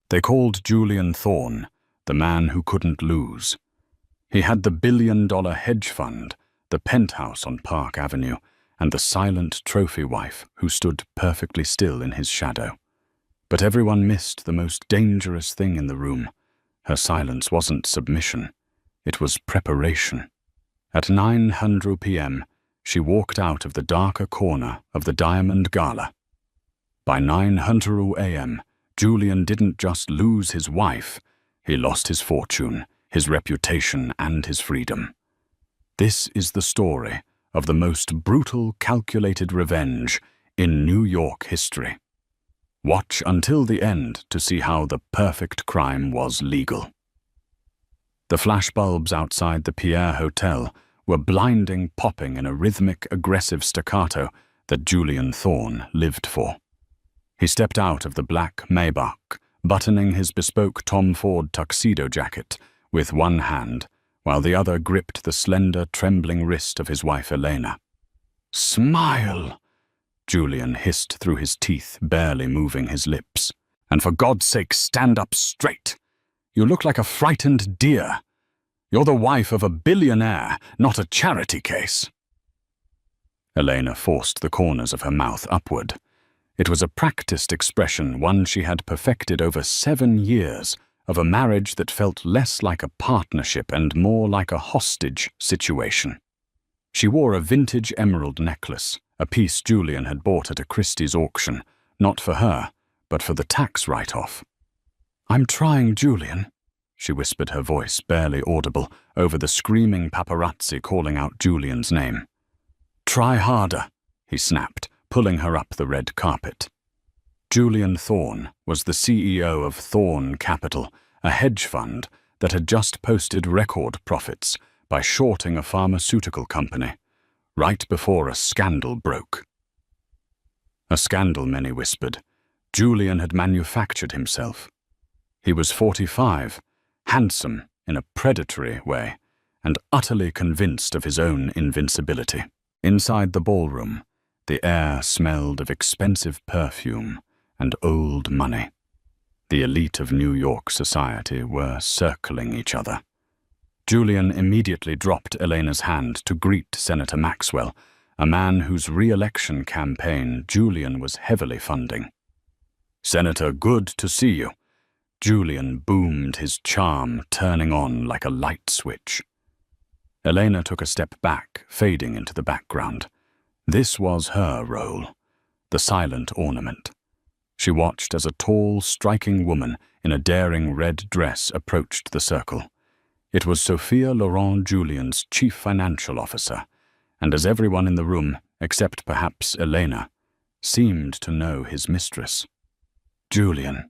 They called Julian Thorne the man who couldn't lose. He had the billion-dollar hedge fund, the penthouse on Park Avenue, and the silent trophy wife who stood perfectly still in his shadow. But everyone missed the most dangerous thing in the room. Her silence wasn't submission. It was preparation. At 9:00 p.m., she walked out of the darker corner of the Diamond Gala. By 9:00 a.m., Julian didn't just lose his wife, he lost his fortune, his reputation, and his freedom. This is the story of the most brutal, calculated revenge in New York history. Watch until the end to see how the perfect crime was legal. The flashbulbs outside the Pierre Hotel were blinding, popping in a rhythmic, aggressive staccato that Julian Thorne lived for. He stepped out of the black Maybach, buttoning his bespoke Tom Ford tuxedo jacket with one hand, while the other gripped the slender, trembling wrist of his wife Elena. "Smile!" Julian hissed through his teeth, barely moving his lips. "And for God's sake, stand up straight! You look like a frightened deer. You're the wife of a billionaire, not a charity case." Elena forced the corners of her mouth upward. It was a practiced expression, one she had perfected over 7 years, of a marriage that felt less like a partnership and more like a hostage situation. She wore a vintage emerald necklace, a piece Julian had bought at a Christie's auction, not for her, but for the tax write-off. "I'm trying, Julian," she whispered, her voice barely audible over the screaming paparazzi calling out Julian's name. "Try harder," he snapped, pulling her up the red carpet. Julian Thorne was the CEO of Thorne Capital, a hedge fund that had just posted record profits by shorting a pharmaceutical company, right before a scandal broke. A scandal, many whispered. Julian had manufactured himself. He was 45, handsome in a predatory way, and utterly convinced of his own invincibility. Inside the ballroom, the air smelled of expensive perfume and old money. The elite of New York society were circling each other. Julian immediately dropped Elena's hand to greet Senator Maxwell, a man whose re-election campaign Julian was heavily funding. "Senator, good to see you." Julian boomed, his charm turning on like a light switch. Elena took a step back, fading into the background. This was her role, the silent ornament. She watched as a tall, striking woman in a daring red dress approached the circle. It was Sophia Laurent, Julian's chief financial officer, and as everyone in the room, except perhaps Elena, seemed to know his mistress. "Julian,"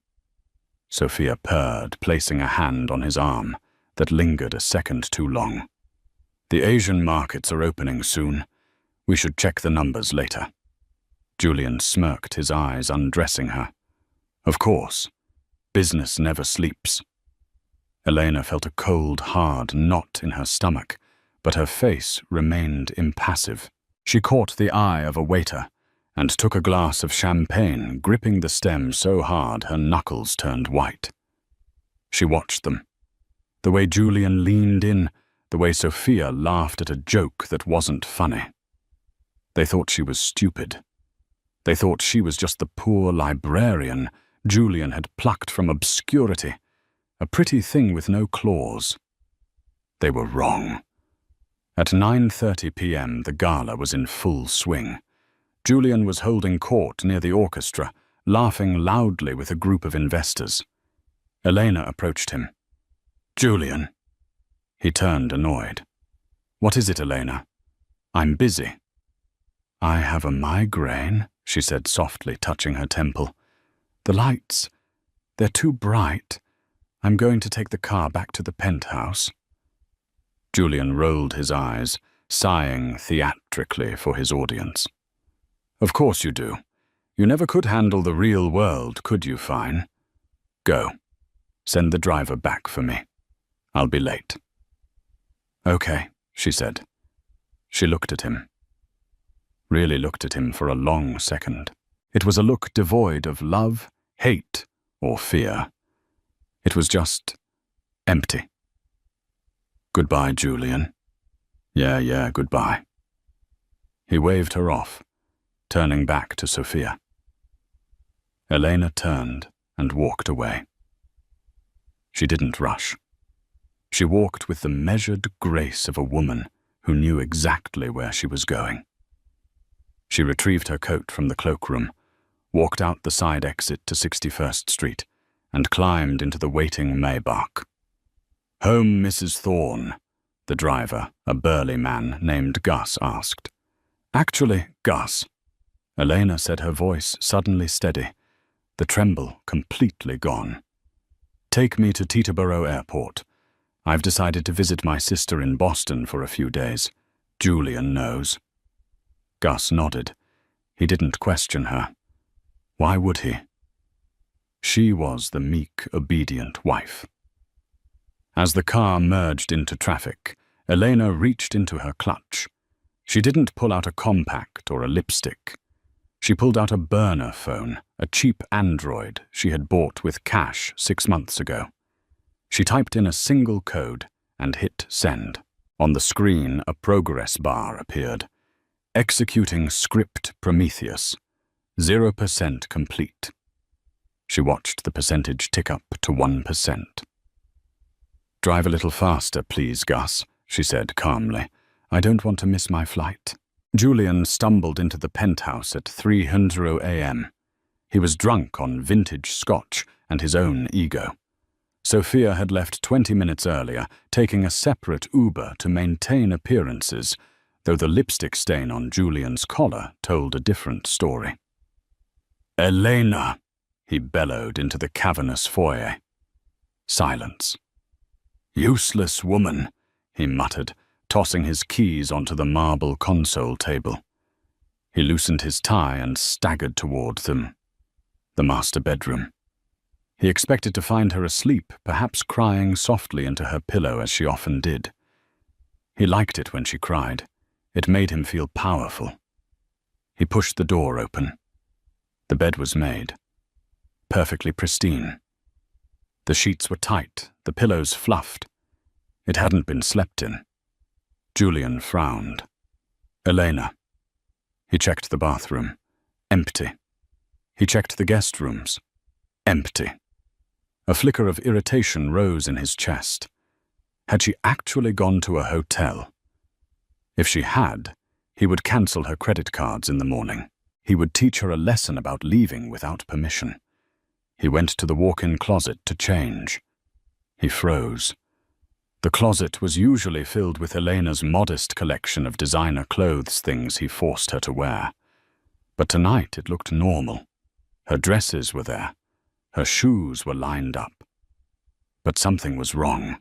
Sophia purred, placing a hand on his arm that lingered a second too long. "The Asian markets are opening soon. We should check the numbers later." Julian smirked, his eyes undressing her. "Of course. Business never sleeps." Elena felt a cold, hard knot in her stomach, but her face remained impassive. She caught the eye of a waiter and took a glass of champagne, gripping the stem so hard her knuckles turned white. She watched them. The way Julian leaned in, the way Sophia laughed at a joke that wasn't funny. They thought she was stupid. They thought she was just the poor librarian Julian had plucked from obscurity, a pretty thing with no claws. They were wrong. At 9:30 p.m., the gala was in full swing. Julian was holding court near the orchestra, laughing loudly with a group of investors. Elena approached him. "Julian." He turned, annoyed. "What is it, Elena?" "I'm busy." "I have a migraine," she said softly, touching her temple. "The lights, they're too bright. I'm going to take the car back to the penthouse." Julian rolled his eyes, sighing theatrically for his audience. "Of course you do. You never could handle the real world, could you, Fine? Go. Send the driver back for me. I'll be late." "Okay," she said. She looked at him. Really looked at him for a long second. It was a look devoid of love, hate, or fear. It was just empty. "Goodbye, Julian." Yeah, goodbye." He waved her off, turning back to Sophia. Elena turned and walked away. She didn't rush. She walked with the measured grace of a woman who knew exactly where she was going. She retrieved her coat from the cloakroom, walked out the side exit to 61st Street, and climbed into the waiting Maybach. "Home, Mrs. Thorne?" the driver, a burly man named Gus, asked. "Actually, Gus." Elena said, her voice suddenly steady, the tremble completely gone. "Take me to Teterboro Airport. I've decided to visit my sister in Boston for a few days. Julian knows." Gus nodded. He didn't question her. Why would he? She was the meek, obedient wife. As the car merged into traffic, Elena reached into her clutch. She didn't pull out a compact or a lipstick. She pulled out a burner phone, a cheap Android she had bought with cash 6 months ago. She typed in a single code and hit send. On the screen, a progress bar appeared. "Executing script Prometheus. 0% complete." She watched the percentage tick up to 1%. "Drive a little faster, please, Gus," she said calmly. "I don't want to miss my flight." Julian stumbled into the penthouse at 3:00 a.m. He was drunk on vintage scotch and his own ego. Sophia had left 20 minutes earlier, taking a separate Uber to maintain appearances, though the lipstick stain on Julian's collar told a different story. "Elena!" he bellowed into the cavernous foyer. Silence. "Useless woman," he muttered, tossing his keys onto the marble console table. He loosened his tie and staggered toward them. The master bedroom. He expected to find her asleep, perhaps crying softly into her pillow as she often did. He liked it when she cried. It made him feel powerful. He pushed the door open. The bed was made. Perfectly pristine. The sheets were tight, the pillows fluffed. It hadn't been slept in. Julian frowned. "Elena." He checked the bathroom. Empty. He checked the guest rooms. Empty. A flicker of irritation rose in his chest. Had she actually gone to a hotel? If she had, he would cancel her credit cards in the morning. He would teach her a lesson about leaving without permission. He went to the walk-in closet to change. He froze. The closet was usually filled with Elena's modest collection of designer clothes, things he forced her to wear. But tonight it looked normal. Her dresses were there. Her shoes were lined up. But something was wrong.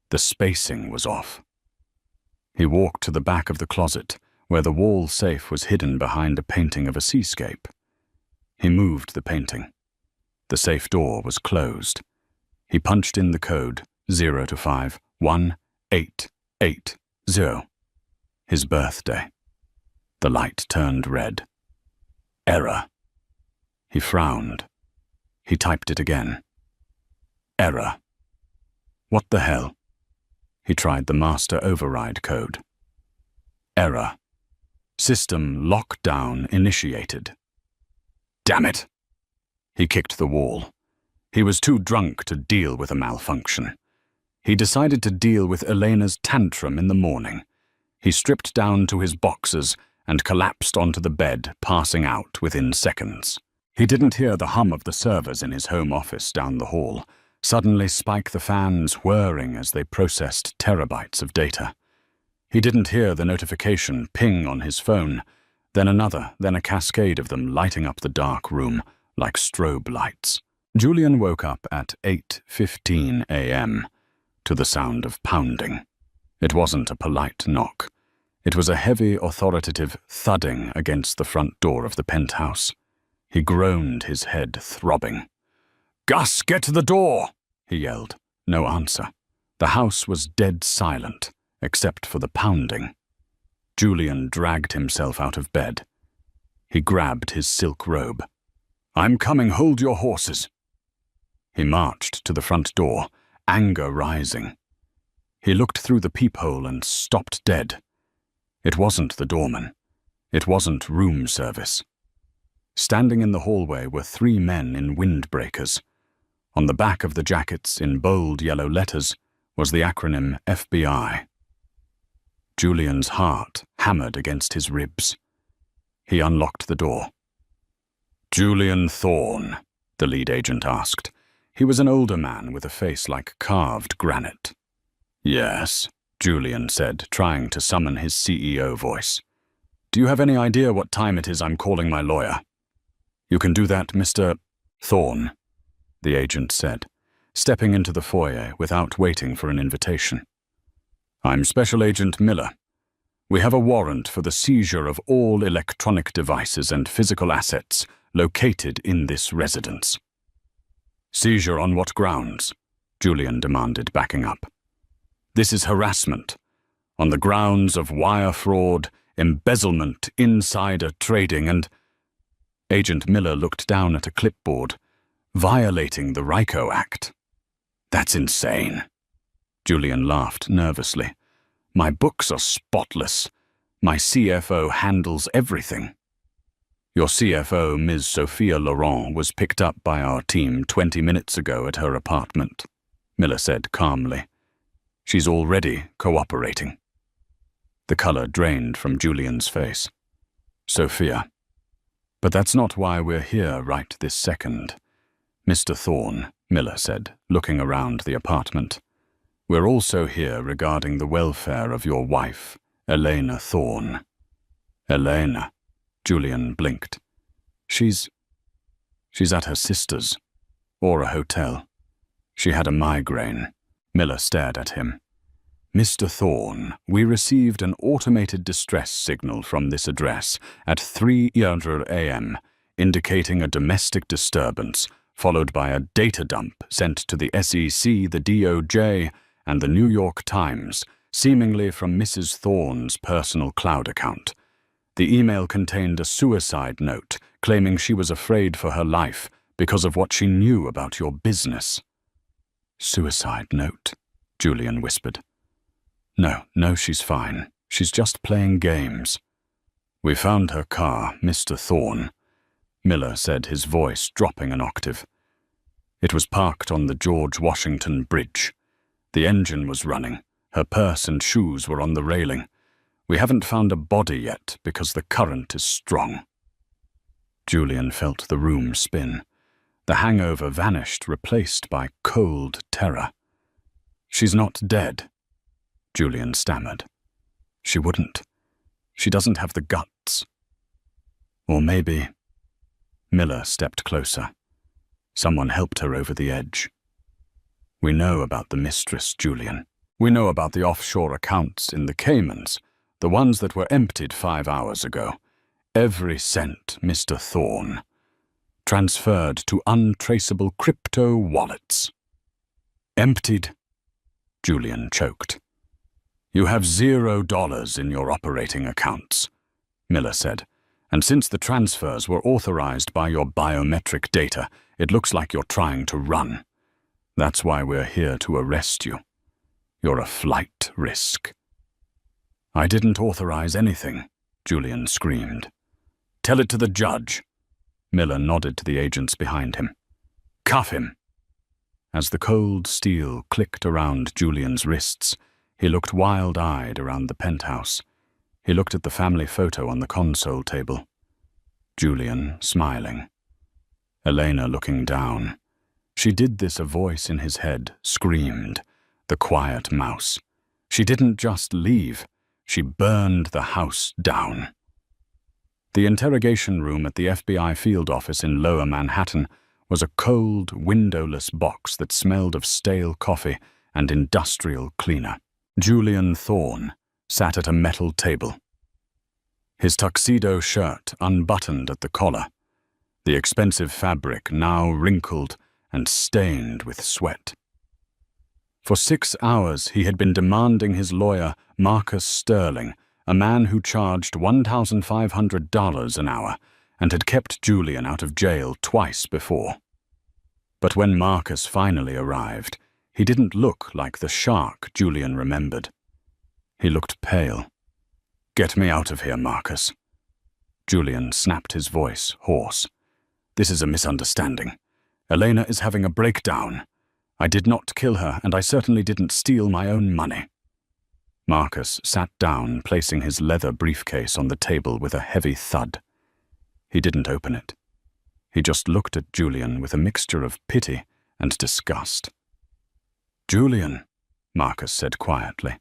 The spacing was off. He walked to the back of the closet, where the wall safe was hidden behind a painting of a seascape. He moved the painting. The safe door was closed. He punched in the code 0 to 5 1880. His birthday. The light turned red. Error. He frowned. He typed it again. Error. What the hell? He tried the master override code. Error. System lockdown initiated. Damn it! He kicked the wall. He was too drunk to deal with a malfunction. He decided to deal with Elena's tantrum in the morning. He stripped down to his boxers and collapsed onto the bed, passing out within seconds. He didn't hear the hum of the servers in his home office down the hall, suddenly spike the fans whirring as they processed terabytes of data. He didn't hear the notification ping on his phone, then another, then a cascade of them lighting up the dark room like strobe lights. Julian woke up at 8:15 a.m. to the sound of pounding. It wasn't a polite knock. It was a heavy, authoritative thudding against the front door of the penthouse. He groaned, his head throbbing. "Gus, get to the door!" he yelled. No answer. The house was dead silent, except for the pounding. Julian dragged himself out of bed. He grabbed his silk robe. "I'm coming, hold your horses." He marched to the front door, anger rising. He looked through the peephole and stopped dead. It wasn't the doorman. It wasn't room service. Standing in the hallway were 3 men in windbreakers. On the back of the jackets, in bold yellow letters, was the acronym FBI. Julian's heart hammered against his ribs. He unlocked the door. "Julian Thorne?" the lead agent asked. He was an older man with a face like carved granite. "Yes," Julian said, trying to summon his CEO voice. "Do you have any idea what time it is I'm calling my lawyer?" "You can do that, Mr. Thorne," the agent said, stepping into the foyer without waiting for an invitation. "I'm Special Agent Miller. We have a warrant for the seizure of all electronic devices and physical assets located in this residence." "Seizure on what grounds?" Julian demanded, backing up. "This is harassment, on the grounds of wire fraud, embezzlement, insider trading, and—" Agent Miller looked down at a clipboard, "violating the RICO Act." "That's insane." Julian laughed nervously. "My books are spotless. My CFO handles everything." "Your CFO, Ms. Sophia Laurent, was picked up by our team 20 minutes ago at her apartment," Miller said calmly. "She's already cooperating." The color drained from Julian's face. "Sophia. But that's not why we're here right this second. Mr. Thorne," Miller said, looking around the apartment. "We're also here regarding the welfare of your wife, Elena Thorne." "Elena?" Julian blinked. She's at her sister's, or a hotel. She had a migraine." Miller stared at him. "Mr. Thorne, we received an automated distress signal from this address at 3:00 a.m., indicating a domestic disturbance, followed by a data dump sent to the SEC, the DOJ, and the New York Times, seemingly from Mrs. Thorne's personal cloud account. The email contained a suicide note claiming she was afraid for her life because of what she knew about your business." "Suicide note," Julian whispered. No, she's fine. She's just playing games." "We found her car, Mr. Thorne," Miller said, his voice dropping an octave. "It was parked on the George Washington Bridge. The engine was running. Her purse and shoes were on the railing. We haven't found a body yet because the current is strong." Julian felt the room spin. The hangover vanished, replaced by cold terror. "She's not dead," Julian stammered. "She wouldn't. She doesn't have the guts." "Or maybe—" Miller stepped closer. "Someone helped her over the edge. We know about the mistress, Julian. We know about the offshore accounts in the Caymans, the ones that were emptied 5 hours ago. Every cent, Mr. Thorne. Transferred to untraceable crypto wallets." "Emptied?" Julian choked. "You have $0 in your operating accounts," Miller said, "and since the transfers were authorized by your biometric data, it looks like you're trying to run. That's why we're here to arrest you. You're a flight risk." "I didn't authorize anything," Julian screamed. "Tell it to the judge." Miller nodded to the agents behind him. "Cuff him." As the cold steel clicked around Julian's wrists, he looked wild-eyed around the penthouse. He looked at the family photo on the console table. Julian smiling. Elena looking down. She did this, a voice in his head screamed. The quiet mouse. She didn't just leave. She burned the house down. The interrogation room at the FBI field office in Lower Manhattan was a cold, windowless box that smelled of stale coffee and industrial cleaner. Julian Thorne sat at a metal table. His tuxedo shirt unbuttoned at the collar, the expensive fabric now wrinkled and stained with sweat. For 6 hours he had been demanding his lawyer, Marcus Sterling, a man who charged $1,500 an hour and had kept Julian out of jail twice before. But when Marcus finally arrived, he didn't look like the shark Julian remembered. He looked pale. "Get me out of here, Marcus." Julian snapped his voice hoarse. "This is a misunderstanding. Elena is having a breakdown. I did not kill her, and I certainly didn't steal my own money." Marcus sat down, placing his leather briefcase on the table with a heavy thud. He didn't open it. He just looked at Julian with a mixture of pity and disgust. "Julian," Marcus said quietly,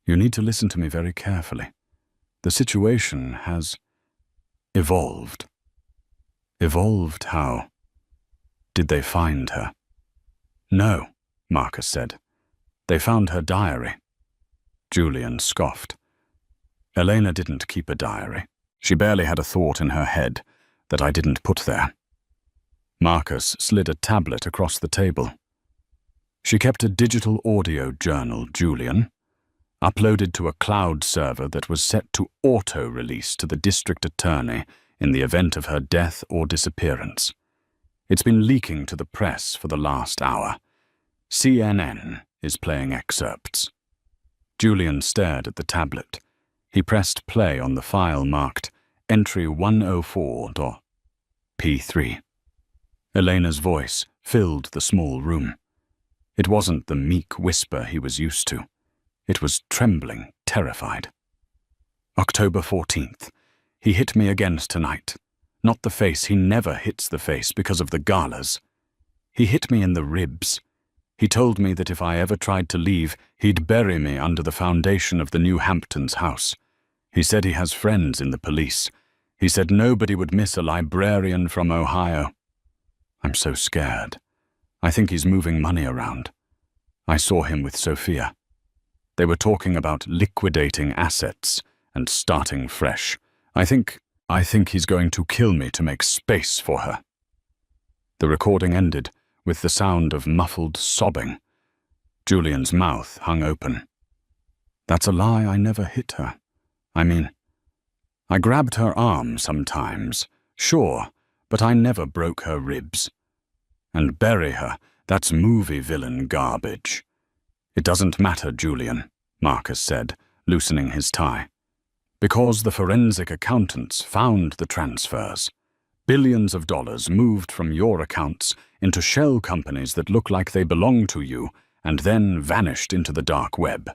"you need to listen to me very carefully. The situation has evolved." "Evolved how? Did they find her?" "No," Marcus said. "They found her diary." Julian scoffed. "Elena didn't keep a diary. She barely had a thought in her head that I didn't put there." Marcus slid a tablet across the table. "She kept a digital audio journal, Julian, uploaded to a cloud server that was set to auto-release to the district attorney in the event of her death or disappearance. It's been leaking to the press for the last hour. CNN is playing excerpts." Julian stared at the tablet. He pressed play on the file marked Entry 104.p3. Elena's voice filled the small room. It wasn't the meek whisper he was used to. It was trembling, terrified. "October 14th. He hit me again tonight. Not the face. He never hits the face because of the galas. He hit me in the ribs. He told me that if I ever tried to leave, he'd bury me under the foundation of the New Hamptons house. He said he has friends in the police. He said nobody would miss a librarian from Ohio. I'm so scared. I think he's moving money around. I saw him with Sophia. They were talking about liquidating assets and starting fresh. I think he's going to kill me to make space for her." The recording ended with the sound of muffled sobbing. Julian's mouth hung open. "That's a lie. I never hit her. I mean, I grabbed her arm sometimes, sure, but I never broke her ribs. And bury her, that's movie villain garbage." "It doesn't matter, Julian," Marcus said, loosening his tie. "Because the forensic accountants found the transfers. Billions of dollars moved from your accounts into shell companies that look like they belong to you and then vanished into the dark web.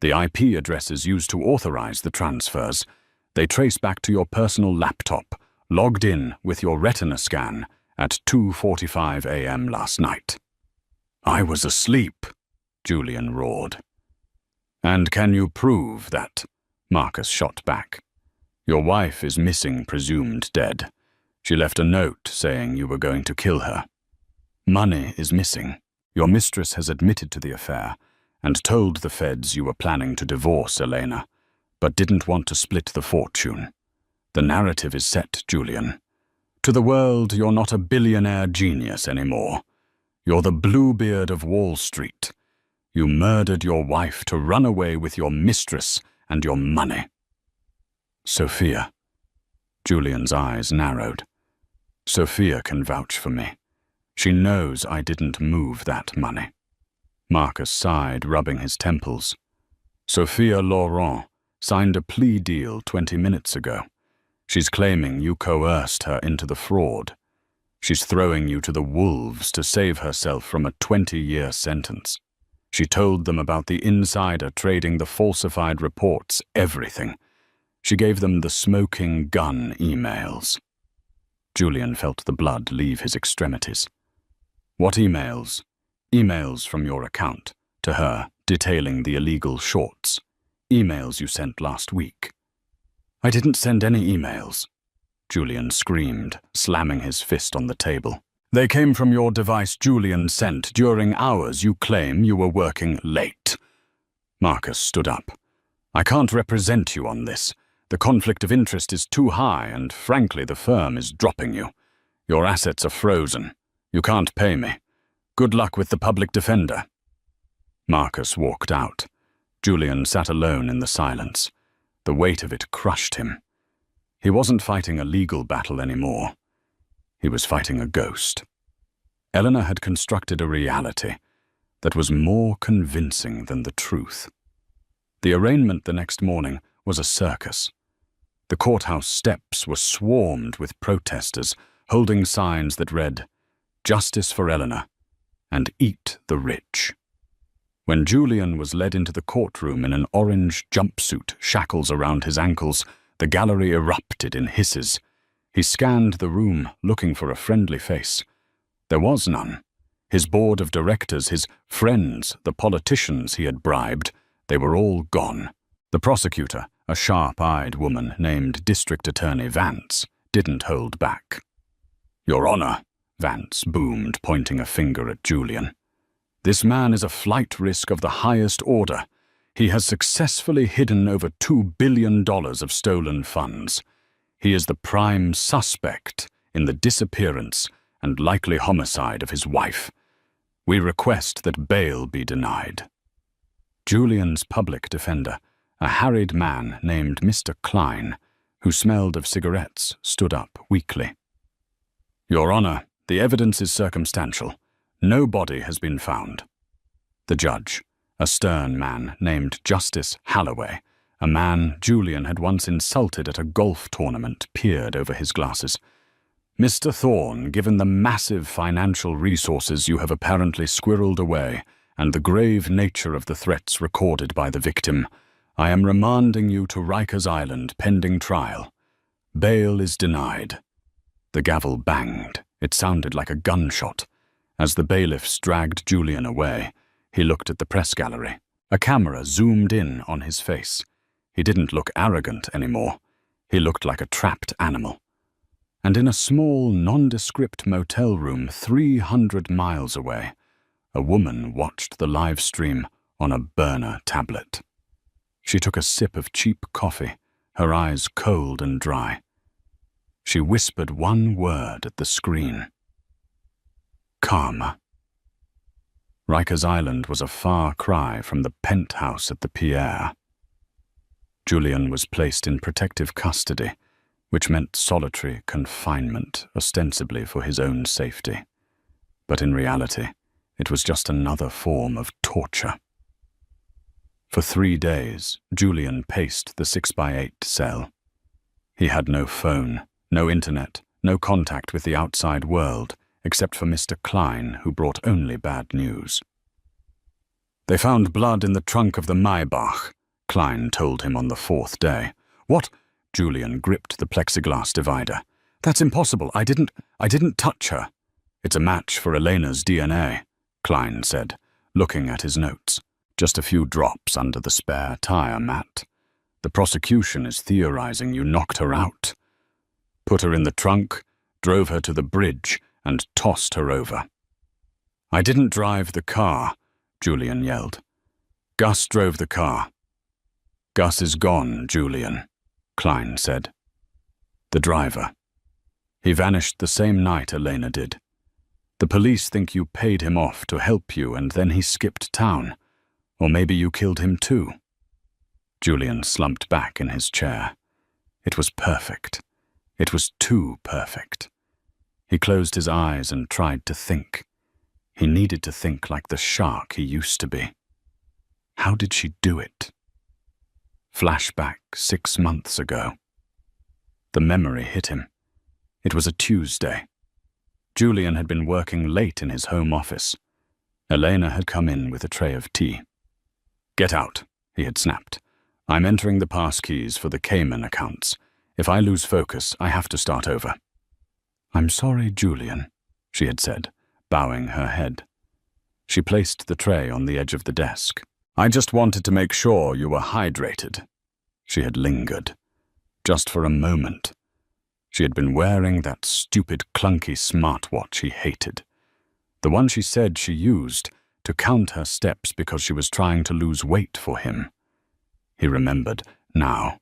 The IP addresses used to authorize the transfers, they trace back to your personal laptop, logged in with your retina scan at 2:45 a.m. last night." "I was asleep," Julian roared. "And can you prove that?" Marcus shot back. "Your wife is missing, presumed dead. She left a note saying you were going to kill her. Money is missing. Your mistress has admitted to the affair and told the feds you were planning to divorce Elena, but didn't want to split the fortune. The narrative is set, Julian. To the world, you're not a billionaire genius anymore. You're the Bluebeard of Wall Street. You murdered your wife to run away with your mistress and your money." "Sophia." Julian's eyes narrowed. "Sophia can vouch for me. She knows I didn't move that money." Marcus sighed, rubbing his temples. "Sophia Laurent signed a plea deal 20 minutes ago. She's claiming you coerced her into the fraud. She's throwing you to the wolves to save herself from a 20-year sentence. She told them about the insider trading the falsified reports, everything. She gave them the smoking gun emails." Julian felt the blood leave his extremities. "What emails?" "Emails from your account to her detailing the illegal shorts. Emails you sent last week." "I didn't send any emails," Julian screamed, slamming his fist on the table. "They came from your device Julian sent during hours you claim you were working late." Marcus stood up. "I can't represent you on this. The conflict of interest is too high, and frankly, the firm is dropping you. Your assets are frozen. You can't pay me. Good luck with the public defender." Marcus walked out. Julian sat alone in the silence. The weight of it crushed him. He wasn't fighting a legal battle anymore. He was fighting a ghost. Eleanor had constructed a reality that was more convincing than the truth. The arraignment the next morning was a circus. The courthouse steps were swarmed with protesters holding signs that read, "Justice for Eleanor," and "Eat the rich." When Julian was led into the courtroom in an orange jumpsuit, shackles around his ankles, the gallery erupted in hisses. He scanned the room, looking for a friendly face. There was none. His board of directors, his friends, the politicians he had bribed, they were all gone. The prosecutor, a sharp-eyed woman named District Attorney Vance, didn't hold back. "Your Honor," Vance boomed, pointing a finger at Julian. "This man is a flight risk of the highest order. He has successfully hidden over $2 billion of stolen funds. He is the prime suspect in the disappearance and likely homicide of his wife. We request that bail be denied." Julian's public defender, a harried man named Mr. Klein, who smelled of cigarettes, stood up weakly. "Your Honor, the evidence is circumstantial. No body has been found." The judge, a stern man named Justice Halloway, a man Julian had once insulted at a golf tournament, peered over his glasses. "Mr. Thorne, given the massive financial resources you have apparently squirreled away, and the grave nature of the threats recorded by the victim, I am remanding you to Rikers Island pending trial. Bail is denied." The gavel banged. It sounded like a gunshot. As the bailiffs dragged Julian away, he looked at the press gallery. A camera zoomed in on his face. He didn't look arrogant anymore. He looked like a trapped animal. And in a small, nondescript motel room 300 miles away, a woman watched the live stream on a burner tablet. She took a sip of cheap coffee, her eyes cold and dry. She whispered one word at the screen. "Karma." Rikers Island was a far cry from the penthouse at the Pierre. Julian was placed in protective custody, which meant solitary confinement, ostensibly for his own safety. But in reality, it was just another form of torture. For 3 days, Julian paced the 6x8 cell. He had no phone, no internet, no contact with the outside world, except for Mr. Klein, who brought only bad news. "They found blood in the trunk of the Maybach," Klein told him on the 4th day. "What?" Julian gripped the plexiglass divider. "That's impossible. I didn't touch her." "It's a match for Elena's DNA," Klein said, looking at his notes. "Just a few drops under the spare tire mat. The prosecution is theorizing you knocked her out. Put her in the trunk, drove her to the bridge, and tossed her over." "I didn't drive the car," Julian yelled. "Gus drove the car." "Gus is gone, Julian," Klein said. "The driver. He vanished the same night Elena did. The police think you paid him off to help you and then he skipped town. Or maybe you killed him too." Julian slumped back in his chair. It was perfect. It was too perfect. He closed his eyes and tried to think. He needed to think like the shark he used to be. How did she do it? Flashback 6 months ago. The memory hit him. It was a Tuesday. Julian had been working late in his home office. Elena had come in with a tray of tea. "Get out," he had snapped. "I'm entering the passkeys for the Cayman accounts. If I lose focus, I have to start over." "I'm sorry, Julian," she had said, bowing her head. She placed the tray on the edge of the desk. "I just wanted to make sure you were hydrated." She had lingered. Just for a moment. She had been wearing that stupid, clunky smartwatch he hated. The one she said she used to count her steps because she was trying to lose weight for him. He remembered now.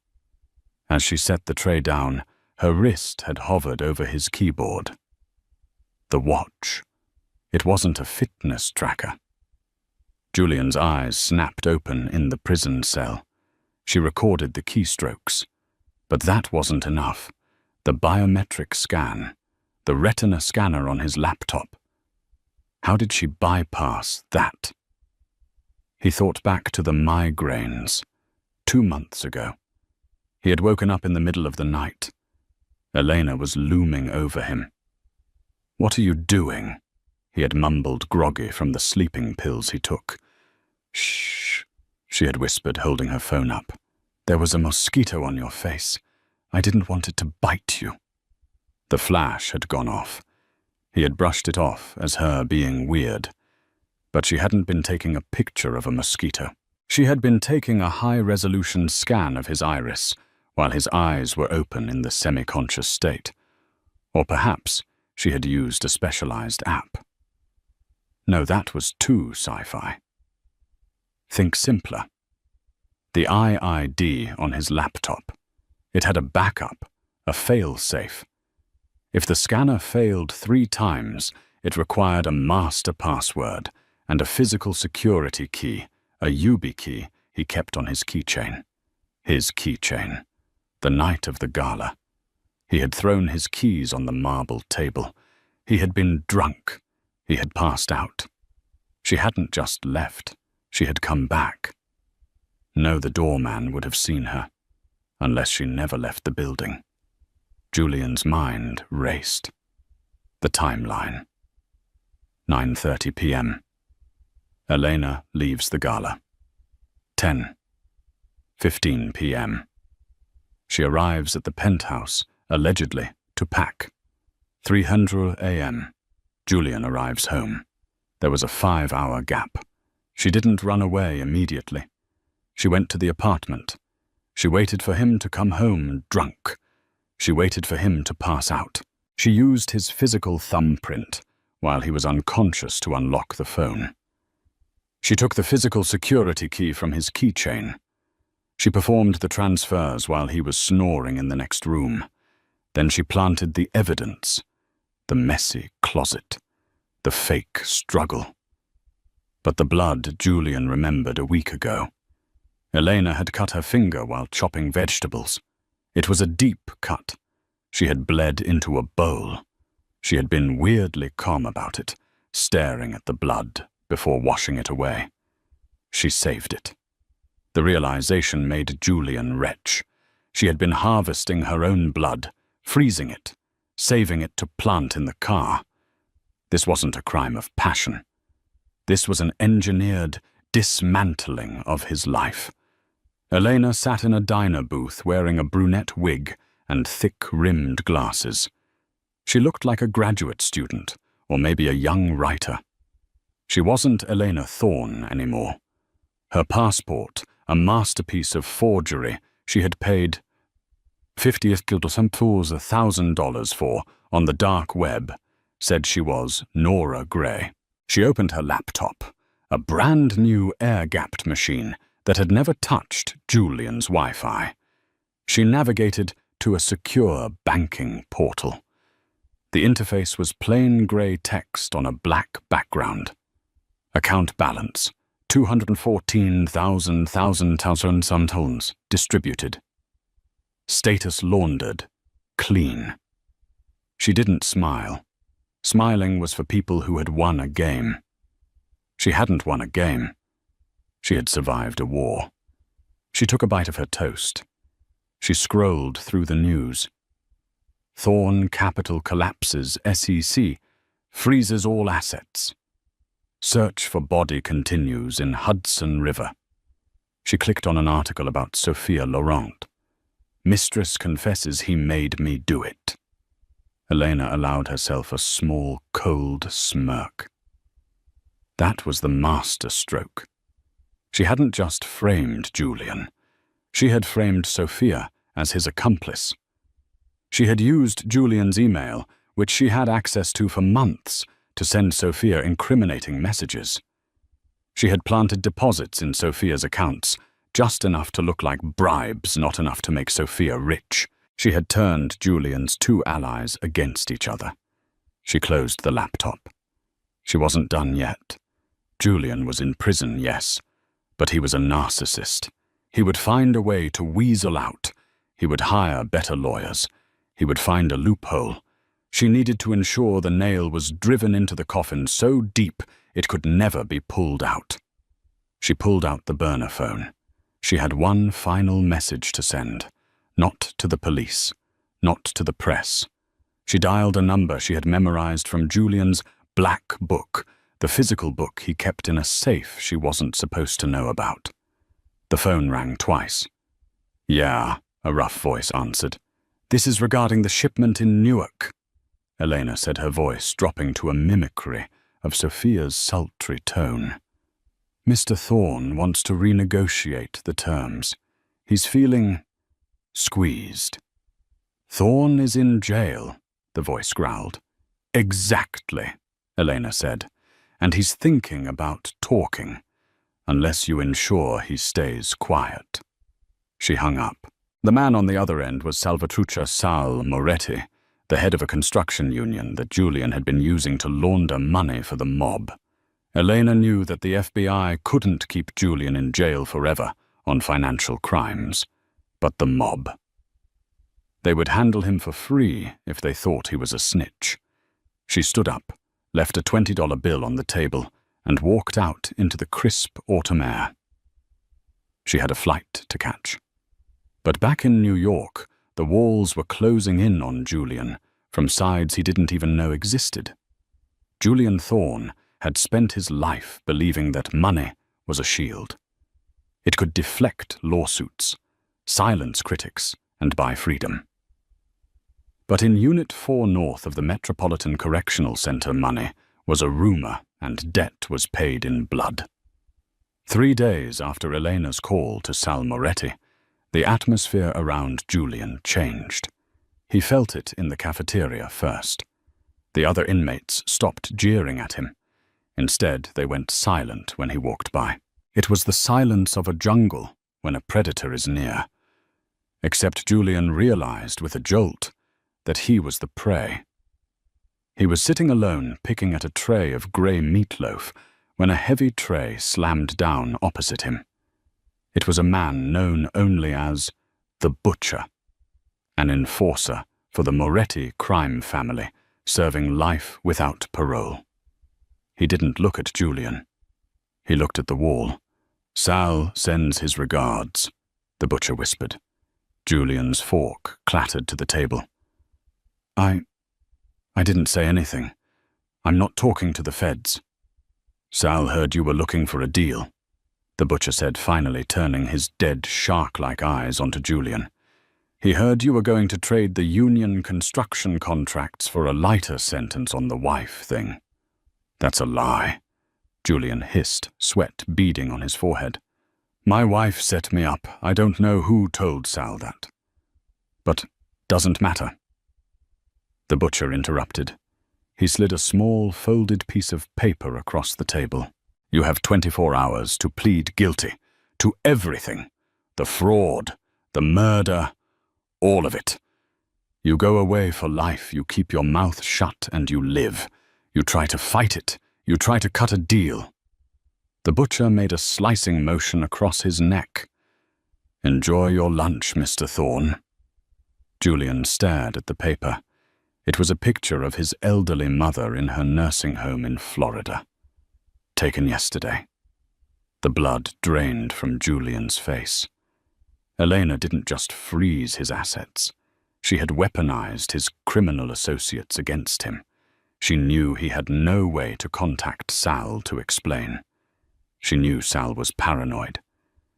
As she set the tray down, her wrist had hovered over his keyboard. The watch. It wasn't a fitness tracker. Julian's eyes snapped open in the prison cell. She recorded the keystrokes. But that wasn't enough. The biometric scan, the retina scanner on his laptop. How did she bypass that? He thought back to the migraines. 2 months ago. He had woken up in the middle of the night. Elena was looming over him. "What are you doing?" he had mumbled, groggy from the sleeping pills he took. "Shh," she had whispered, holding her phone up. "There was a mosquito on your face. I didn't want it to bite you." The flash had gone off. He had brushed it off as her being weird. But she hadn't been taking a picture of a mosquito. She had been taking a high-resolution scan of his iris while his eyes were open in the semi-conscious state. Or perhaps she had used a specialized app. No, that was too sci-fi. Think simpler. The IID on his laptop. It had a backup, a fail-safe. If the scanner failed 3 times, it required a master password and a physical security key, a YubiKey he kept on his keychain. His keychain. The night of the gala. He had thrown his keys on the marble table. He had been drunk. He had passed out. She hadn't just left. She had come back. No, the doorman would have seen her, unless she never left the building. Julian's mind raced. The timeline. 9:30 p.m. Elena leaves the gala. 10:15 p.m. She arrives at the penthouse, allegedly, to pack. 3:00 a.m. Julian arrives home. There was a 5-hour gap. She didn't run away immediately. She went to the apartment. She waited for him to come home drunk. She waited for him to pass out. She used his physical thumbprint while he was unconscious to unlock the phone. She took the physical security key from his keychain. She performed the transfers while he was snoring in the next room. Then she planted the evidence, the messy closet, the fake struggle. But the blood Julian remembered a week ago. Elena had cut her finger while chopping vegetables. It was a deep cut. She had bled into a bowl. She had been weirdly calm about it, staring at the blood before washing it away. She saved it. The realization made Julian retch. She had been harvesting her own blood, freezing it, saving it to plant in the car. This wasn't a crime of passion. This was an engineered dismantling of his life. Elena sat in a diner booth wearing a brunette wig and thick-rimmed glasses. She looked like a graduate student, or maybe a young writer. She wasn't Elena Thorne anymore. Her passport, a masterpiece of forgery she had paid $1,000 for on the dark web, said she was Nora Gray. She opened her laptop, a brand-new air-gapped machine that had never touched Julian's Wi-Fi. She navigated to a secure banking portal. The interface was plain grey text on a black background. Account balance, 214,000 tons distributed. Status laundered, clean. She didn't smile. Smiling was for people who had won a game. She hadn't won a game. She had survived a war. She took a bite of her toast. She scrolled through the news. Thorne Capital collapses, SEC, freezes all assets. Search for body continues in Hudson River. She clicked on an article about Sophia Laurent. Mistress confesses he made me do it. Elena allowed herself a small, cold smirk. That was the master stroke. She hadn't just framed Julian. She had framed Sophia as his accomplice. She had used Julian's email, which she had access to for months, to send Sophia incriminating messages. She had planted deposits in Sophia's accounts, just enough to look like bribes, not enough to make Sophia rich. She had turned Julian's 2 allies against each other. She closed the laptop. She wasn't done yet. Julian was in prison, yes, but he was a narcissist. He would find a way to weasel out. He would hire better lawyers. He would find a loophole. She needed to ensure the nail was driven into the coffin so deep it could never be pulled out. She pulled out the burner phone. She had one final message to send. Not to the police. Not to the press. She dialed a number she had memorized from Julian's black book, the physical book he kept in a safe she wasn't supposed to know about. The phone rang twice. "Yeah," a rough voice answered. "This is regarding the shipment in Newark," Elena said, her voice dropping to a mimicry of Sophia's sultry tone. "Mr. Thorne wants to renegotiate the terms. He's feeling squeezed." "Thorne is in jail," the voice growled. "Exactly," Elena said. "And he's thinking about talking, unless you ensure he stays quiet." She hung up. The man on the other end was Salvatrucha Sal Moretti, the head of a construction union that Julian had been using to launder money for the mob. Elena knew that the FBI couldn't keep Julian in jail forever on financial crimes, but the mob. They would handle him for free if they thought he was a snitch. She stood up, left a $20 bill on the table, and walked out into the crisp autumn air. She had a flight to catch. But back in New York, the walls were closing in on Julian from sides he didn't even know existed. Julian Thorne had spent his life believing that money was a shield. It could deflect lawsuits, silence critics, and buy freedom. But in Unit 4 north of the Metropolitan Correctional Center, money was a rumor and debt was paid in blood. 3 days after Elena's call to Sal Moretti, the atmosphere around Julian changed. He felt it in the cafeteria first. The other inmates stopped jeering at him. Instead, they went silent when he walked by. It was the silence of a jungle when a predator is near. Except Julian realized with a jolt that he was the prey. He was sitting alone picking at a tray of grey meatloaf when a heavy tray slammed down opposite him. It was a man known only as the Butcher, an enforcer for the Moretti crime family, serving life without parole. He didn't look at Julian. He looked at the wall. "Sal sends his regards," the Butcher whispered. Julian's fork clattered to the table. I didn't say anything. I'm not talking to the feds." "Sal heard you were looking for a deal," the Butcher said, finally turning his dead shark-like eyes onto Julian. "He heard you were going to trade the union construction contracts for a lighter sentence on the wife thing." "That's a lie," Julian hissed, sweat beading on his forehead. "My wife set me up. I don't know who told Sal that." "But doesn't matter." The Butcher interrupted. He slid a small, folded piece of paper across the table. "You have 24 hours to plead guilty to everything. The fraud, the murder, all of it. You go away for life, you keep your mouth shut, and you live. You try to fight it, you try to cut a deal." The Butcher made a slicing motion across his neck. "Enjoy your lunch, Mr. Thorne." Julian stared at the paper. It was a picture of his elderly mother in her nursing home in Florida. Taken yesterday. The blood drained from Julian's face. Elena didn't just freeze his assets. She had weaponized his criminal associates against him. She knew he had no way to contact Sal to explain. She knew Sal was paranoid.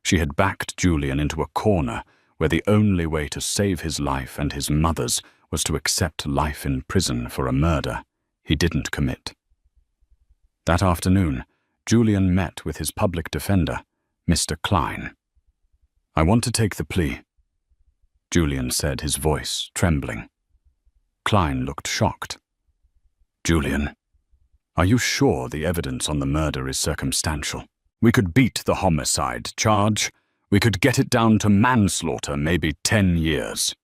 She had backed Julian into a corner where the only way to save his life and his mother's was to accept life in prison for a murder he didn't commit. That afternoon, Julian met with his public defender, Mr. Klein. "I want to take the plea," Julian said, his voice trembling. Klein looked shocked. "Julian, are you sure the evidence on the murder is circumstantial? We could beat the homicide charge. We could get it down to manslaughter, maybe 10 years.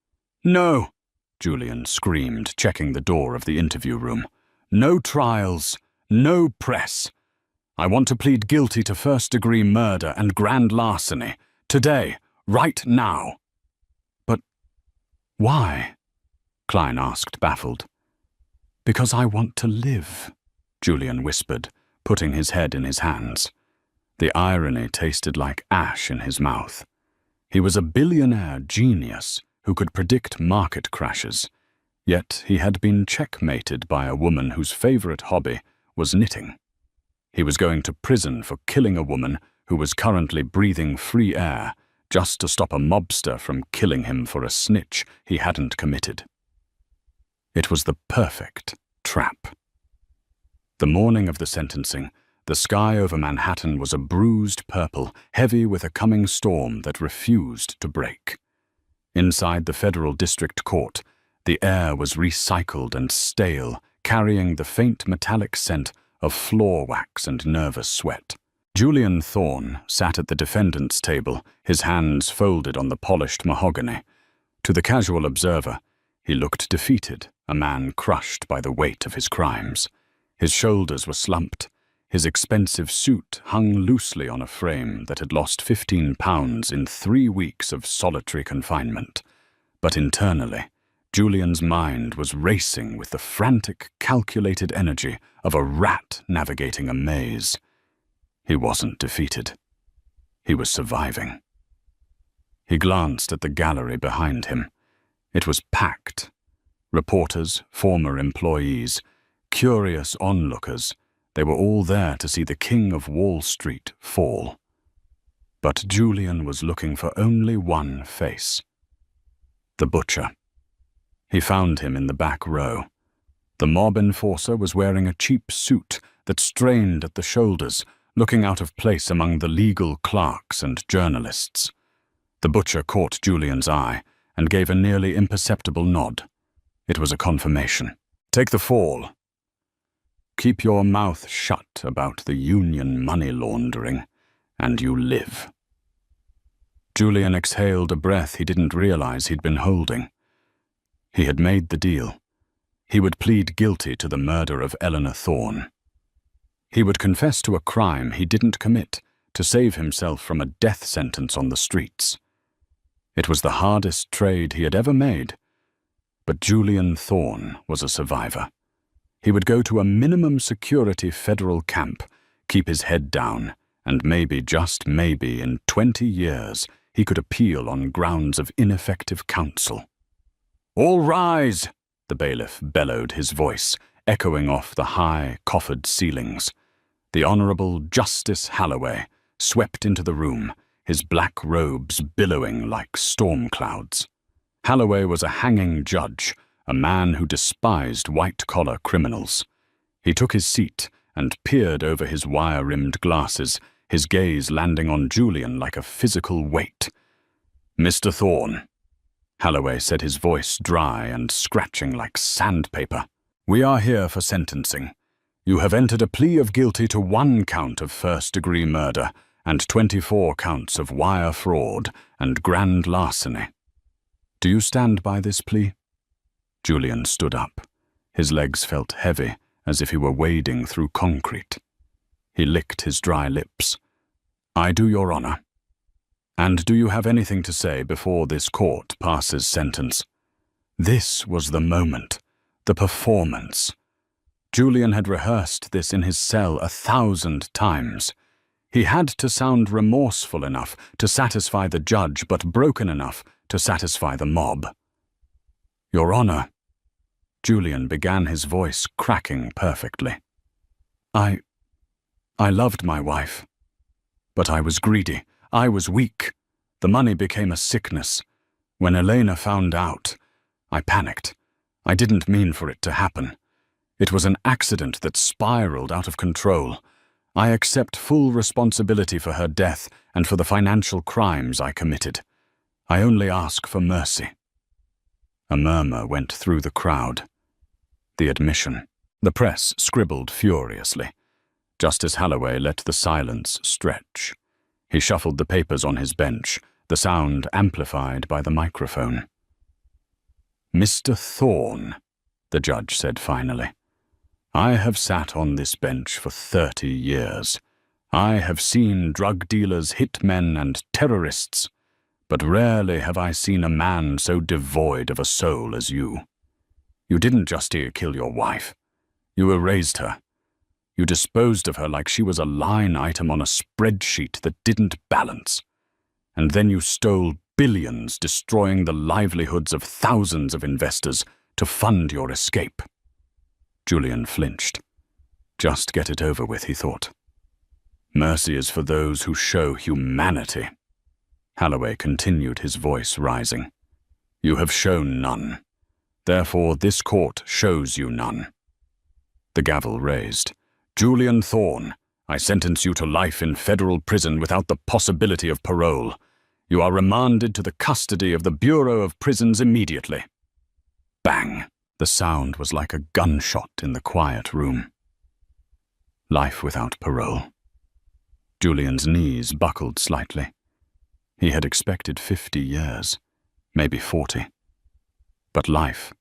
"No!" Julian screamed, checking the door of the interview room. "No trials, no press. I want to plead guilty to first-degree murder and grand larceny. Today, right now." "But why?" Klein asked, baffled. Because I want to live, Julian whispered, putting his head in his hands. The irony tasted like ash in his mouth. He was a billionaire genius who could predict market crashes, yet he had been checkmated by a woman whose favorite hobby was knitting. He was going to prison for killing a woman who was currently breathing free air just to stop a mobster from killing him for a snitch he hadn't committed. It was the perfect trap. The morning of the sentencing, the sky over Manhattan was a bruised purple, heavy with a coming storm that refused to break. Inside the federal district court, the air was recycled and stale, carrying the faint metallic scent of floor wax and nervous sweat. Julian Thorne sat at the defendant's table, his hands folded on the polished mahogany. To the casual observer, he looked defeated, a man crushed by the weight of his crimes. His shoulders were slumped. His expensive suit hung loosely on a frame that had lost 15 pounds in 3 weeks of solitary confinement. But internally, Julian's mind was racing with the frantic, calculated energy of a rat navigating a maze. He wasn't defeated. He was surviving. He glanced at the gallery behind him. It was packed. Reporters, former employees, curious onlookers, they were all there to see the King of Wall Street fall. But Julian was looking for only one face. The butcher. He found him in the back row. The mob enforcer was wearing a cheap suit that strained at the shoulders, looking out of place among the legal clerks and journalists. The butcher caught Julian's eye and gave a nearly imperceptible nod. It was a confirmation. Take the fall. Keep your mouth shut about the union money laundering, and you live. Julian exhaled a breath he didn't realize he'd been holding. He had made the deal. He would plead guilty to the murder of Eleanor Thorne. He would confess to a crime he didn't commit to save himself from a death sentence on the streets. It was the hardest trade he had ever made, but Julian Thorne was a survivor. He would go to a minimum security federal camp, keep his head down, and maybe, just maybe, in 20 years, he could appeal on grounds of ineffective counsel. "All rise!" the bailiff bellowed, his voice echoing off the high, coffered ceilings. The Honourable Justice Halloway swept into the room, his black robes billowing like storm clouds. Halloway was a hanging judge, a man who despised white-collar criminals. He took his seat and peered over his wire-rimmed glasses, his gaze landing on Julian like a physical weight. "Mr. Thorne," Halloway said, his voice dry and scratching like sandpaper, "we are here for sentencing. You have entered a plea of guilty to 1 count of first-degree murder and 24 counts of wire fraud and grand larceny. Do you stand by this plea?" Julian stood up. His legs felt heavy, as if he were wading through concrete. He licked his dry lips. "I do, Your Honor." "And do you have anything to say before this court passes sentence?" This was the moment, the performance. Julian had rehearsed this in his cell 1,000 times. He had to sound remorseful enough to satisfy the judge, but broken enough to satisfy the mob. "Your Honor," Julian began, his voice cracking perfectly. I loved my wife. But I was greedy. I was weak. The money became a sickness. When Elena found out, I panicked. I didn't mean for it to happen. It was an accident that spiraled out of control. I accept full responsibility for her death and for the financial crimes I committed. I only ask for mercy." A murmur went through the crowd. The admission. The press scribbled furiously. Justice Halloway let the silence stretch. He shuffled the papers on his bench, the sound amplified by the microphone. "Mr. Thorne," the judge said finally, "I have sat on this bench for 30 years. I have seen drug dealers, hitmen, and terrorists, but rarely have I seen a man so devoid of a soul as you. You didn't just kill your wife. You erased her. You disposed of her like she was a line item on a spreadsheet that didn't balance. And then you stole billions, destroying the livelihoods of thousands of investors to fund your escape. Julian flinched. Just get it over with, he thought. Mercy is for those who show humanity. Holloway continued, his voice rising. You have shown none. Therefore, this court shows you none. The gavel raised. Julian Thorne, I sentence you to life in federal prison without the possibility of parole. You are remanded to the custody of the Bureau of Prisons immediately. Bang! The sound was like a gunshot in the quiet room. Life without parole. Julian's knees buckled slightly. He had expected 50 years, maybe 40. But life.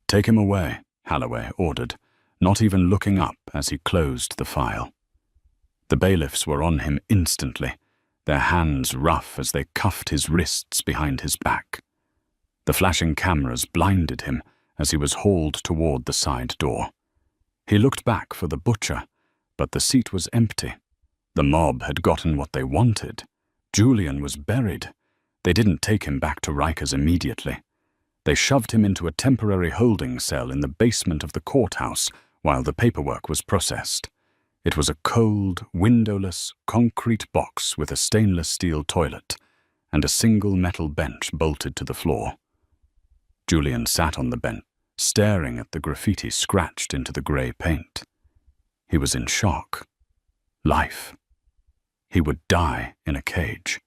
Take him away, Holloway ordered, not even looking up as he closed the file. The bailiffs were on him instantly, their hands rough as they cuffed his wrists behind his back. The flashing cameras blinded him as he was hauled toward the side door. He looked back for the butcher, but the seat was empty. The mob had gotten what they wanted. Julian was buried. They didn't take him back to Rikers immediately. They shoved him into a temporary holding cell in the basement of the courthouse while the paperwork was processed. It was a cold, windowless, concrete box with a stainless steel toilet and a single metal bench bolted to the floor. Julian sat on the bench, staring at the graffiti scratched into the grey paint. He was in shock. Life. He would die in a cage.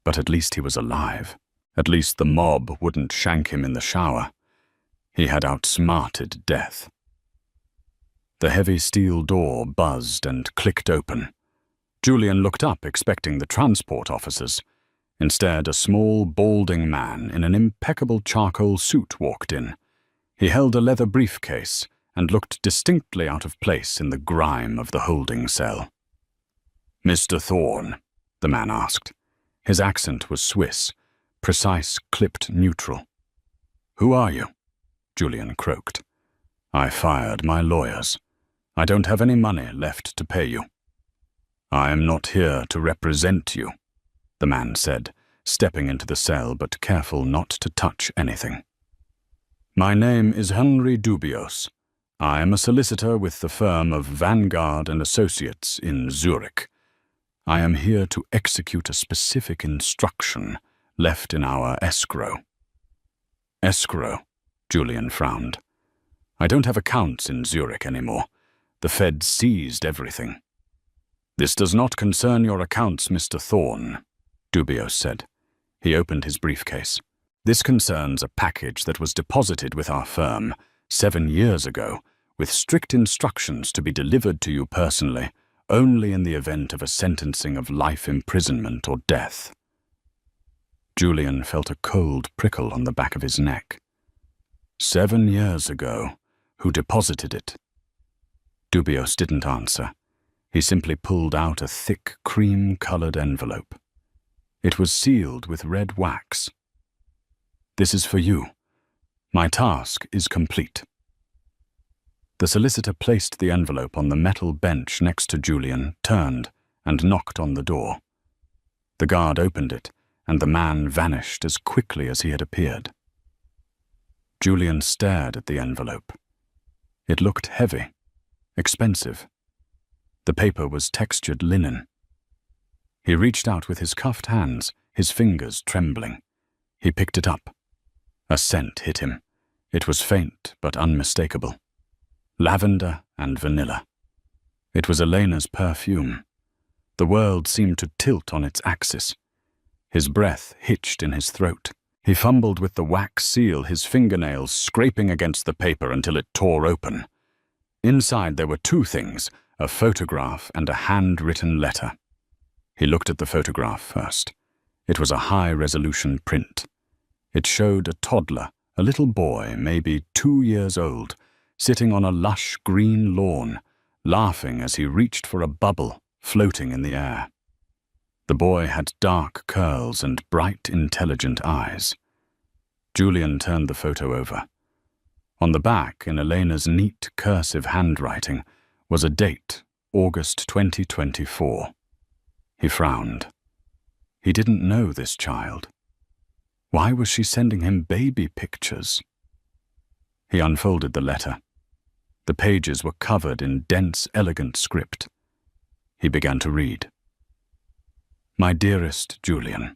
But at least he was alive. At least the mob wouldn't shank him in the shower. He had outsmarted death. The heavy steel door buzzed and clicked open. Julian looked up, expecting the transport officers. Instead, a small, balding man in an impeccable charcoal suit walked in. He held a leather briefcase and looked distinctly out of place in the grime of the holding cell. "Mr. Thorne?" the man asked. His accent was Swiss, precise, clipped neutral. "Who are you?" Julian croaked. "I fired my lawyers. I don't have any money left to pay you." "I am not here to represent you," the man said, stepping into the cell but careful not to touch anything. "My name is Henry Dubios. I am a solicitor with the firm of Vanguard and Associates in Zurich. I am here to execute a specific instruction left in our escrow." "Escrow?" Julian frowned. "I don't have accounts in Zurich anymore. The Fed seized everything." "This does not concern your accounts, Mr. Thorne," Dubios said. He opened his briefcase. "This concerns a package that was deposited with our firm 7 years ago, with strict instructions to be delivered to you personally only in the event of a sentencing of life imprisonment or death." Julian felt a cold prickle on the back of his neck. 7 years ago, who deposited it? Dubios didn't answer. He simply pulled out a thick, cream-colored envelope. It was sealed with red wax. "This is for you. My task is complete." The solicitor placed the envelope on the metal bench next to Julian, turned, and knocked on the door. The guard opened it, and the man vanished as quickly as he had appeared. Julian stared at the envelope. It looked heavy, expensive. The paper was textured linen. He reached out with his cuffed hands, his fingers trembling. He picked it up. A scent hit him. It was faint but unmistakable. Lavender and vanilla. It was Elena's perfume. The world seemed to tilt on its axis. His breath hitched in his throat. He fumbled with the wax seal, his fingernails scraping against the paper until it tore open. Inside there were 2 things, a photograph and a handwritten letter. He looked at the photograph first. It was a high-resolution print. It showed a toddler, a little boy, maybe 2 years old, sitting on a lush green lawn, laughing as he reached for a bubble floating in the air. The boy had dark curls and bright, intelligent eyes. Julian turned the photo over. On the back, in Elena's neat cursive handwriting, was a date, August 2024. He frowned. He didn't know this child. Why was she sending him baby pictures? He unfolded the letter. The pages were covered in dense, elegant script. He began to read. My dearest Julian,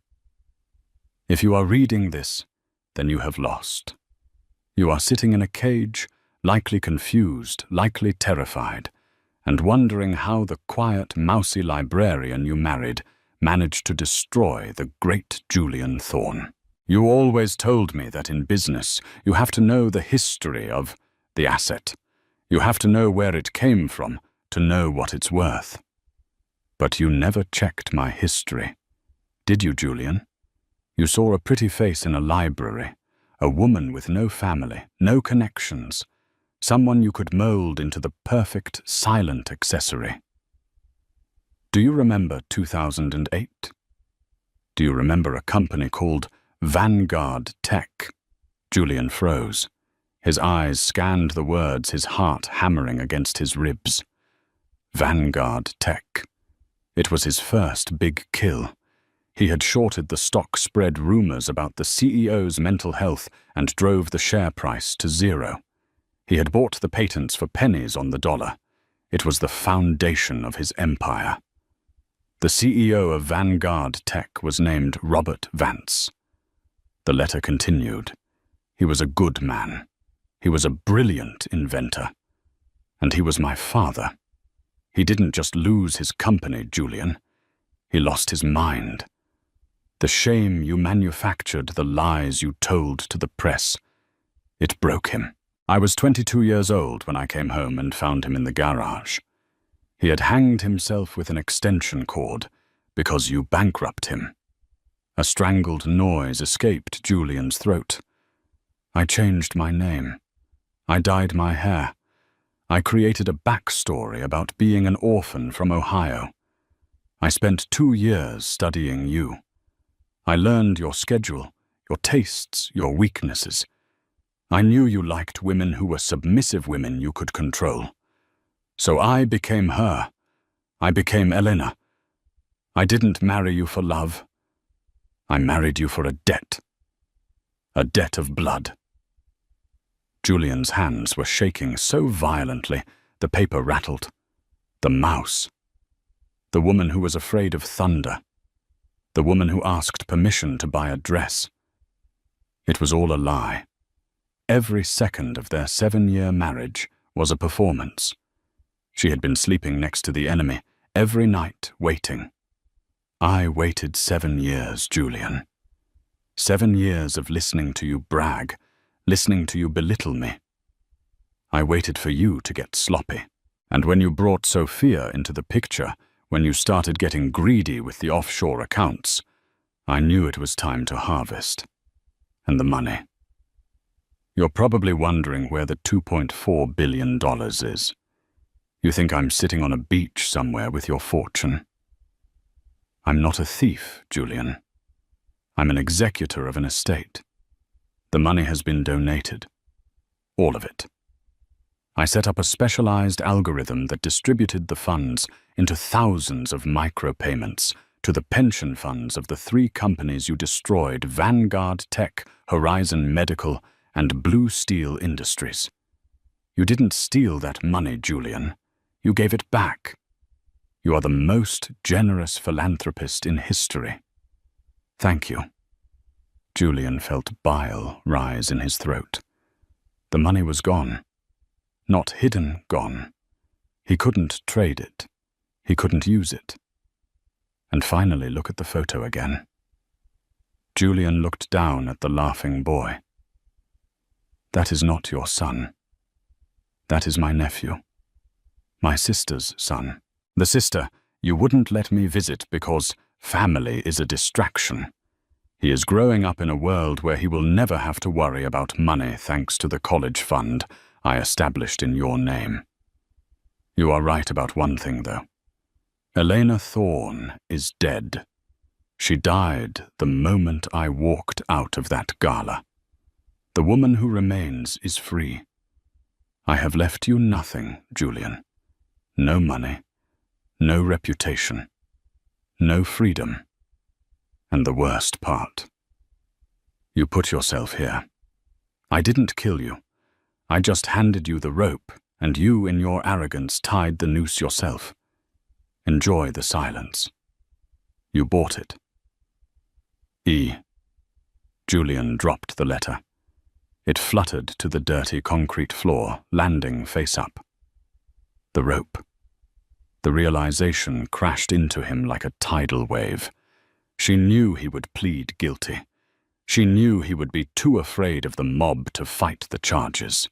if you are reading this, then you have lost. You are sitting in a cage, likely confused, likely terrified, and wondering how the quiet, mousy librarian you married managed to destroy the great Julian Thorne. You always told me that in business you have to know the history of the asset. You have to know where it came from to know what it's worth. But you never checked my history. Did you, Julian? You saw a pretty face in a library, a woman with no family, no connections, someone you could mold into the perfect silent accessory. Do you remember 2008? Do you remember a company called Vanguard Tech? Julian froze. His eyes scanned the words, his heart hammering against his ribs. Vanguard Tech. It was his first big kill. He had shorted the stock spread rumors about the CEO's mental health and drove the share price to zero. He had bought the patents for pennies on the dollar. It was the foundation of his empire. The CEO of Vanguard Tech was named Robert Vance. The letter continued. He was a good man. He was a brilliant inventor. And he was my father. He didn't just lose his company, Julian. He lost his mind. The shame you manufactured, the lies you told to the press, it broke him. I was 22 years old when I came home and found him in the garage. He had hanged himself with an extension cord because you bankrupt him. A strangled noise escaped Julian's throat. I changed my name. I dyed my hair. I created a backstory about being an orphan from Ohio. I spent 2 years studying you. I learned your schedule, your tastes, your weaknesses. I knew you liked women who were submissive women you could control. So I became her. I became Elena. I didn't marry you for love. I married you for a debt. A debt of blood. Julian's hands were shaking so violently, the paper rattled. The mouse. The woman who was afraid of thunder. The woman who asked permission to buy a dress. It was all a lie. Every second of their 7-year marriage was a performance. She had been sleeping next to the enemy, every night waiting. I waited 7 years, Julian. 7 years of listening to you brag, listening to you belittle me. I waited for you to get sloppy. And when you brought Sophia into the picture, when you started getting greedy with the offshore accounts, I knew it was time to harvest. And the money. You're probably wondering where the $2.4 billion is. You think I'm sitting on a beach somewhere with your fortune. I'm not a thief, Julian. I'm an executor of an estate. The money has been donated. All of it. I set up a specialized algorithm that distributed the funds into thousands of micropayments to the pension funds of the 3 companies you destroyed: Vanguard Tech, Horizon Medical, and Blue Steel Industries. You didn't steal that money, Julian. You gave it back. You are the most generous philanthropist in history. Thank you. Julian felt bile rise in his throat. The money was gone. Not hidden, gone. He couldn't trade it. He couldn't use it. And finally, look at the photo again. Julian looked down at the laughing boy. That is not your son. That is my nephew. My sister's son. The sister you wouldn't let me visit because family is a distraction. He is growing up in a world where he will never have to worry about money thanks to the college fund I established in your name. You are right about one thing, though. Elena Thorne is dead. She died the moment I walked out of that gala. The woman who remains is free. I have left you nothing, Julian. No money, no reputation, no freedom. And the worst part. You put yourself here. I didn't kill you. I just handed you the rope, and you, in your arrogance, tied the noose yourself. Enjoy the silence. You bought it. E. Julian dropped the letter. It fluttered to the dirty concrete floor, landing face up. The rope. The realization crashed into him like a tidal wave. She knew he would plead guilty. She knew he would be too afraid of the mob to fight the charges.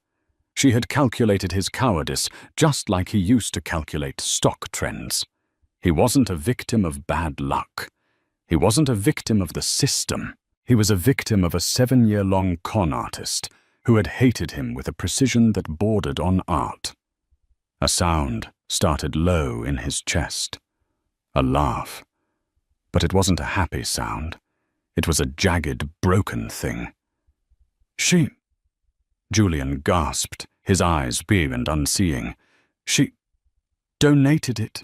She had calculated his cowardice just like he used to calculate stock trends. He wasn't a victim of bad luck. He wasn't a victim of the system. He was a victim of a 7-year-long con artist who had hated him with a precision that bordered on art. A sound started low in his chest. A laugh. But it wasn't a happy sound. It was a jagged, broken thing. She... Julian gasped, his eyes big and unseeing. She donated it.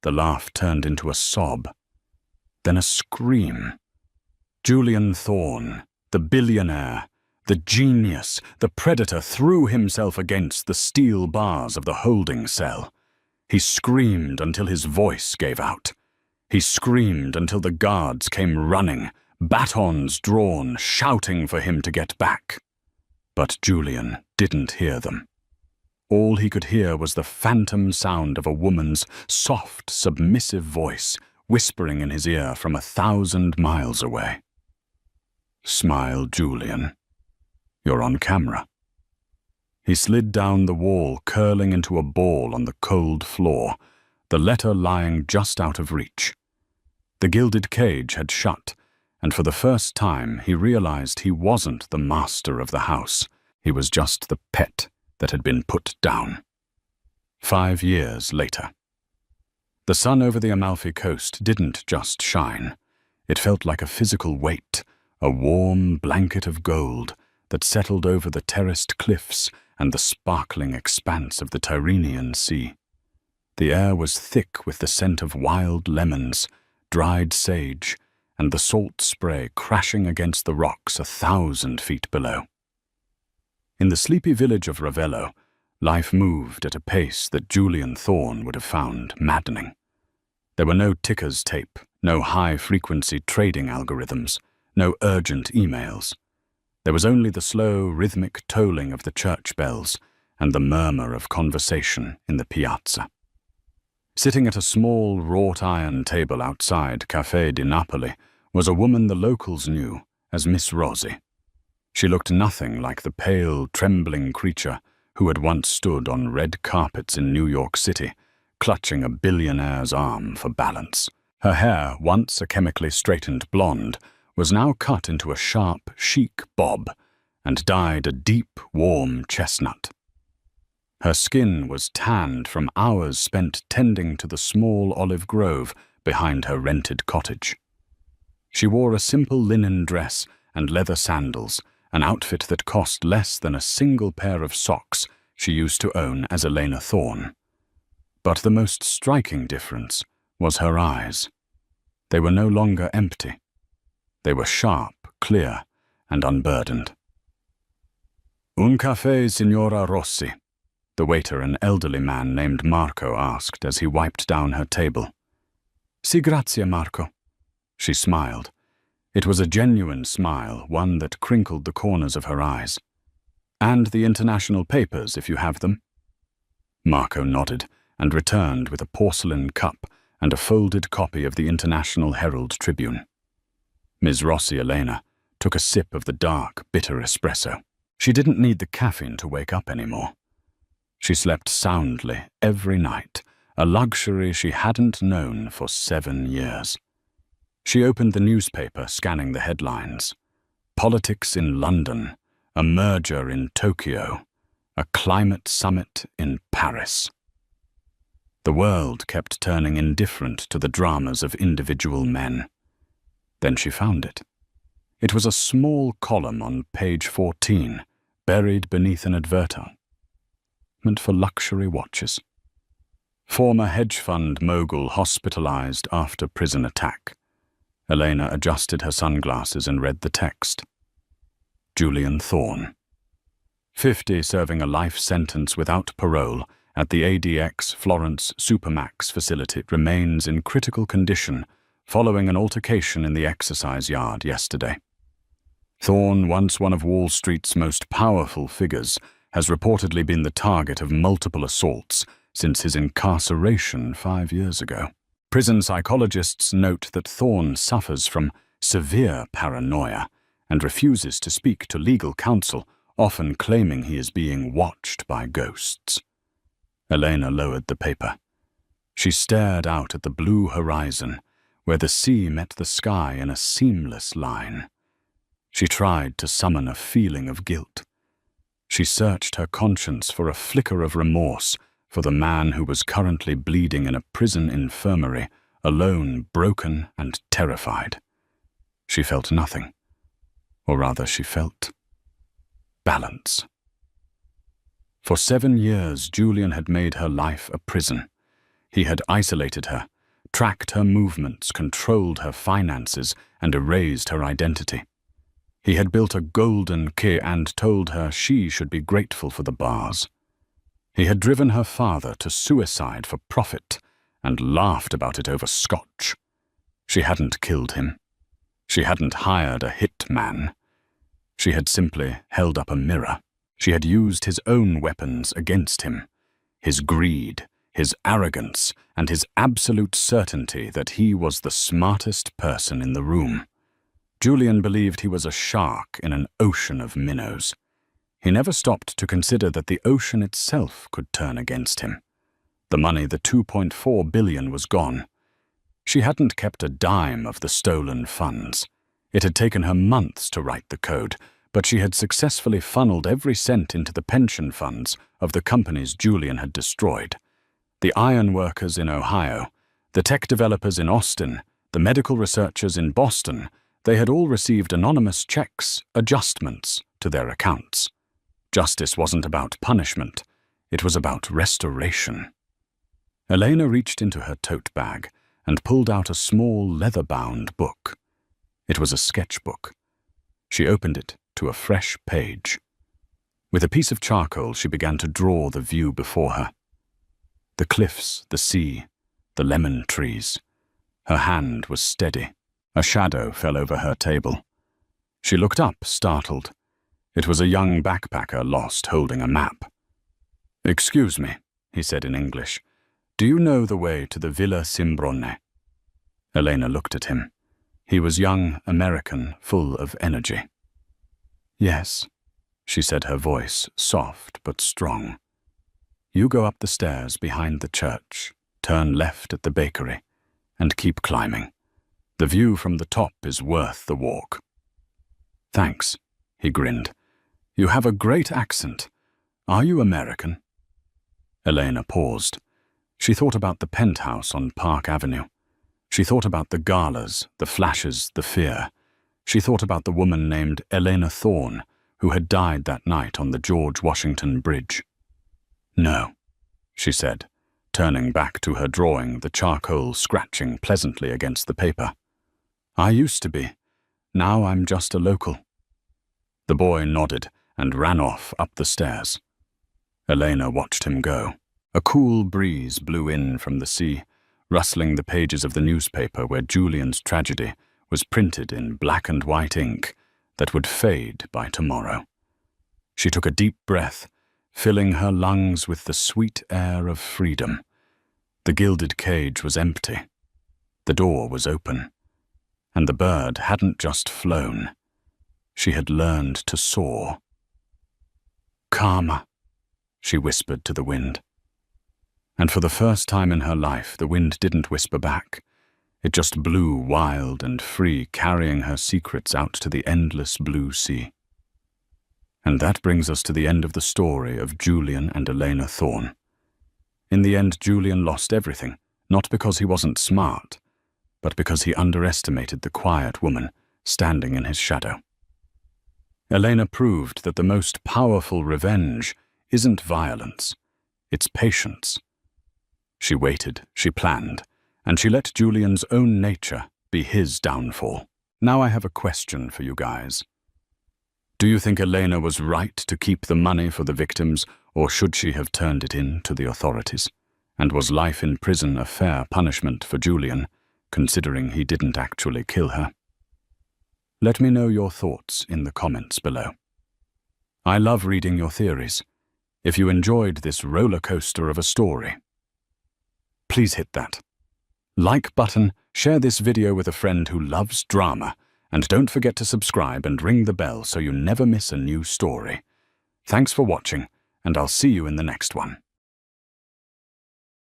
The laugh turned into a sob. Then a scream. Julian Thorne, the billionaire, the genius, the predator, threw himself against the steel bars of the holding cell. He screamed until his voice gave out. He screamed until the guards came running, batons drawn, shouting for him to get back. But Julian didn't hear them. All he could hear was the phantom sound of a woman's soft, submissive voice whispering in his ear from 1,000 miles away. Smile, Julian. You're on camera. He slid down the wall, curling into a ball on the cold floor, the letter lying just out of reach. The gilded cage had shut, and for the first time he realized he wasn't the master of the house. He was just the pet that had been put down. 5 years later. The sun over the Amalfi Coast didn't just shine. It felt like a physical weight, a warm blanket of gold that settled over the terraced cliffs and the sparkling expanse of the Tyrrhenian Sea. The air was thick with the scent of wild lemons, dried sage, and the salt spray crashing against the rocks 1,000 feet below. In the sleepy village of Ravello, life moved at a pace that Julian Thorne would have found maddening. There were no tickers tape, no high-frequency trading algorithms, no urgent emails. There was only the slow, rhythmic tolling of the church bells and the murmur of conversation in the piazza. Sitting at a small wrought-iron table outside Café di Napoli was a woman the locals knew as Miss Rosie. She looked nothing like the pale, trembling creature who had once stood on red carpets in New York City, clutching a billionaire's arm for balance. Her hair, once a chemically straightened blonde, was now cut into a sharp, chic bob and dyed a deep, warm chestnut. Her skin was tanned from hours spent tending to the small olive grove behind her rented cottage. She wore a simple linen dress and leather sandals, an outfit that cost less than a single pair of socks she used to own as Elena Thorne. But the most striking difference was her eyes. They were no longer empty. They were sharp, clear, and unburdened. Un caffè, Signora Rossi, the waiter, an elderly man named Marco, asked as he wiped down her table. Si, grazie, Marco. She smiled. It was a genuine smile, one that crinkled the corners of her eyes. And the international papers, if you have them. Marco nodded and returned with a porcelain cup and a folded copy of the International Herald Tribune. Ms. Rossi Elena took a sip of the dark, bitter espresso. She didn't need the caffeine to wake up anymore. She slept soundly every night, a luxury she hadn't known for 7 years. She opened the newspaper, scanning the headlines. Politics in London, a merger in Tokyo, a climate summit in Paris. The world kept turning indifferent to the dramas of individual men. Then she found it. It was a small column on page 14, buried beneath an advertisement. treatment for luxury watches. Former hedge fund mogul hospitalized after prison attack. Elena adjusted her sunglasses and read the text. Julian Thorne. 50 serving a life sentence without parole at the ADX Florence Supermax facility remains in critical condition following an altercation in the exercise yard yesterday. Thorne, once one of Wall Street's most powerful figures, has reportedly been the target of multiple assaults since his incarceration 5 years ago. Prison psychologists note that Thorne suffers from severe paranoia and refuses to speak to legal counsel, often claiming he is being watched by ghosts. Elena lowered the paper. She stared out at the blue horizon, where the sea met the sky in a seamless line. She tried to summon a feeling of guilt. She searched her conscience for a flicker of remorse for the man who was currently bleeding in a prison infirmary, alone, broken, and terrified. She felt nothing. Or rather, she felt balance. For 7 years, Julian had made her life a prison. He had isolated her, tracked her movements, controlled her finances, and erased her identity. He had built a golden key and told her she should be grateful for the bars. He had driven her father to suicide for profit and laughed about it over scotch. She hadn't killed him. She hadn't hired a hitman. She had simply held up a mirror. She had used his own weapons against him. His greed, his arrogance, and his absolute certainty that he was the smartest person in the room. Julian believed he was a shark in an ocean of minnows. He never stopped to consider that the ocean itself could turn against him. The money, the $2.4 billion, was gone. She hadn't kept a dime of the stolen funds. It had taken her months to write the code, but she had successfully funneled every cent into the pension funds of the companies Julian had destroyed. The iron workers in Ohio, the tech developers in Austin, the medical researchers in Boston, they had all received anonymous checks, adjustments to their accounts. Justice wasn't about punishment. It was about restoration. Elena reached into her tote bag and pulled out a small leather-bound book. It was a sketchbook. She opened it to a fresh page. With a piece of charcoal, she began to draw the view before her. The cliffs, the sea, the lemon trees. Her hand was steady. A shadow fell over her table. She looked up, startled. It was a young backpacker lost holding a map. "Excuse me," he said in English. "Do you know the way to the Villa Simbrone?" Elena looked at him. He was young, American, full of energy. "Yes," she said, her voice soft but strong. "You go up the stairs behind the church, turn left at the bakery, and keep climbing. The view from the top is worth the walk." "Thanks," he grinned. "You have a great accent. Are you American?" Elena paused. She thought about the penthouse on Park Avenue. She thought about the galas, the flashes, the fear. She thought about the woman named Elena Thorne, who had died that night on the George Washington Bridge. "No," she said, turning back to her drawing, the charcoal scratching pleasantly against the paper. "I used to be. Now I'm just a local." The boy nodded and ran off up the stairs. Elena watched him go. A cool breeze blew in from the sea, rustling the pages of the newspaper where Julian's tragedy was printed in black and white ink that would fade by tomorrow. She took a deep breath, filling her lungs with the sweet air of freedom. The gilded cage was empty. The door was open. And the bird hadn't just flown. She had learned to soar. "Karma," she whispered to the wind. And for the first time in her life, the wind didn't whisper back. It just blew wild and free, carrying her secrets out to the endless blue sea. And that brings us to the end of the story of Julian and Elena Thorne. In the end, Julian lost everything, not because he wasn't smart, but because he underestimated the quiet woman standing in his shadow. Elena proved that the most powerful revenge isn't violence, It's patience. She waited, she planned, and she let Julian's own nature be his downfall. Now I have a question for you guys. Do you think Elena was right to keep the money for the victims, or should she have turned it in to the authorities? And was life in prison a fair punishment for Julian, considering he didn't actually kill her? Let me know your thoughts in the comments below. I love reading your theories. If you enjoyed this roller coaster of a story, please hit that like button, share this video with a friend who loves drama, and don't forget to subscribe and ring the bell so you never miss a new story. Thanks for watching, and I'll see you in the next one.